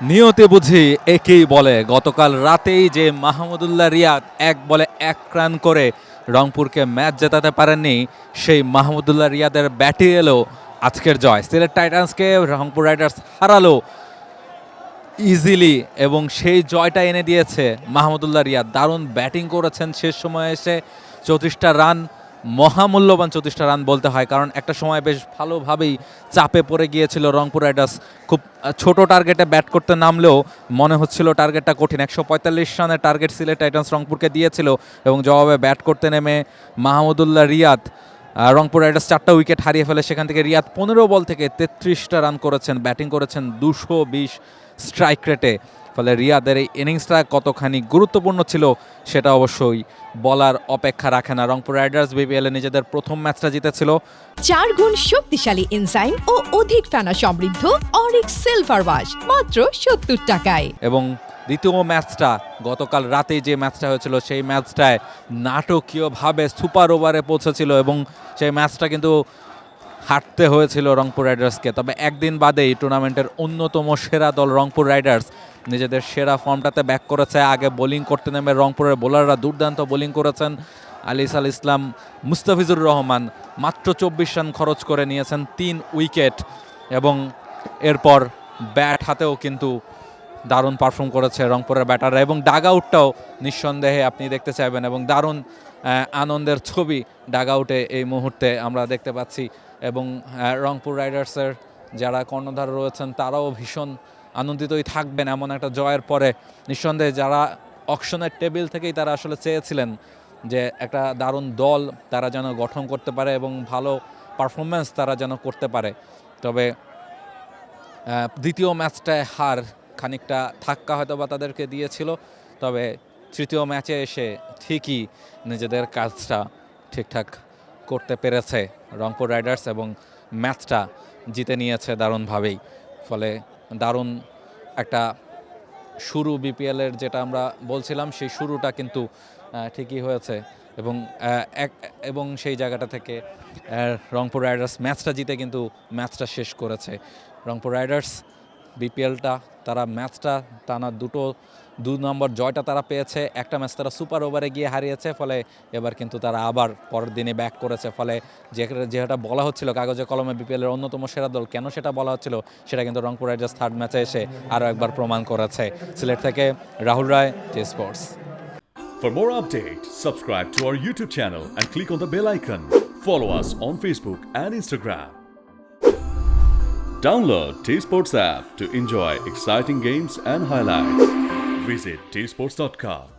নিয়তে বুঝি একেই বলে। গতকাল রাতেই যে মাহমুদুল্লাহ রিয়াদ এক বলে ১ রান করে রংপুরকে ম্যাচ জেতাতে পারেননি, সেই মাহমুদুল্লাহ রিয়াদের ব্যাটে এলো আজকের জয়। সিলেট টাইটান্সকে রংপুর রাইডার্স হারালো ইজিলি এবং সেই জয়টা এনে দিয়েছে মাহমুদুল্লাহ রিয়াদ। দারুণ ব্যাটিং করেছেন শেষ সময়ে এসে ৩৪টা রান, মহামূল্যবান ৩৪টা রান বলতে হয়, কারণ একটা সময় বেশ ভালোভাবেই চাপে পড়ে গিয়েছিল রংপুর রাইডার্স। খুব ছোট টার্গেটে ব্যাট করতে নামলেও মনে হচ্ছিল টার্গেটটা কঠিন। ১৪৫ রানের টার্গেট সিলেট টাইটান্স রংপুরকে দিয়েছিল এবং জবাবে ব্যাট করতে নেমে মাহমুদুল্লাহ রিয়াদ রংপুর রাইডার্স 4টা উইকেট হারিয়ে ফেলে। সেখান থেকে রিয়াদ ১৫ বল থেকে ৩৩টা রান করেছেন, ব্যাটিং করেছেন ২২০ স্ট্রাইক রেটে। ফলে রিয়াদের এই ইনিংসটা কতখানি গুরুত্বপূর্ণ ছিল সেটা অবশ্যই বলার অপেক্ষা রাখে না। রংপুর রাইডার্স বিপিএলে নিজেদের প্রথম ম্যাচটা জিতেছিল 4 গুণ শক্তিশালী এনজাইম ও অধিক ফেনা সমৃদ্ধ অরিক সিলভার ওয়াশ মাত্র ৭০ টাকায়। এবং দ্বিতীয় ম্যাচটা গতকাল রাতে যে ম্যাচটা হয়েছিল সেই ম্যাচটায় নাটকীয়ভাবে সুপার ওভারে পৌঁছেছিল এবং সেই ম্যাচটা কিন্তু হারতে হয়েছিল রংপুর রাইডার্সকে। তবে একদিন বাদেই টুর্নামেন্টের অন্যতম সেরা দল রংপুর রাইডার্স নিজেদের সেরা ফর্মটাতে ব্যাক করেছে। আগে বোলিং করতে নেমে রংপুরের বোলাররা দুর্দান্ত বোলিং করেছেন। আলিসাল ইসলাম, মুস্তাফিজুর রহমান মাত্র ২৪ রান খরচ করে নিয়েছেন ৩ উইকেট এবং এরপর ব্যাট হাতেও কিন্তু দারুণ পারফর্ম করেছে রংপুরের ব্যাটাররা এবং ডাগ আউটটাও নিঃসন্দেহে আপনি দেখতে চাইবেন এবং দারুণ আনন্দের ছবি ডাগ আউটে এই মুহূর্তে আমরা দেখতে পাচ্ছি। এবং রংপুর রাইডার্সের যারা কর্ণধার রয়েছেন তারাও ভীষণ আনন্দিতই থাকবেন এমন একটা জয়ের পরে। নিঃসন্দেহে যারা অকশনের টেবিল থেকেই তারা আসলে চেয়েছিলেন যে একটা দারুণ দল তারা যেন গঠন করতে পারে এবং ভালো পারফরমেন্স তারা যেন করতে পারে। তবে দ্বিতীয় ম্যাচটায় হার খানিকটা ধাক্কা হয়তো বা তাদেরকে দিয়েছিল, তবে তৃতীয় ম্যাচে এসে ঠিকই নিজেদের কাজটা ঠিকঠাক করতে পেরেছে রংপুর রাইডার্স এবং ম্যাচটা জিতে নিয়েছে দারুণভাবেই। ফলে দারুণ একটা শুরু বিপিএলের যেটা আমরা বলছিলাম সেই শুরুটা কিন্তু ঠিকই হয়েছে এবং সেই জায়গাটা থেকে রংপুর রাইডার্স ম্যাচটা জিতে কিন্তু ম্যাচটা শেষ করেছে। রংপুর রাইডার্স বিপিএলটা তারা ম্যাচটা টানা ২ নম্বর জয়টা তারা পেয়েছে। একটা ম্যাচ তারা সুপার ওভারে গিয়ে হারিয়েছে, ফলে এবার কিন্তু তারা আবার পরের দিনে ব্যাক করেছে। ফলে যেটা বলা হচ্ছিল কাগজে কলমে বিপিএলের অন্যতম সেরা দল, কেন সেটা বলা হচ্ছিল সেটা কিন্তু রংপুর রাইডার্স থার্ড ম্যাচে এসে আরও একবার প্রমাণ করেছে। সিলেট থেকে রাহুল রায়, T Sports. For more updates, subscribe to our YouTube channel and click on the bell icon. Follow us on Facebook and Instagram. Download T-Sports app to enjoy exciting games and highlights. Visit tsports.com.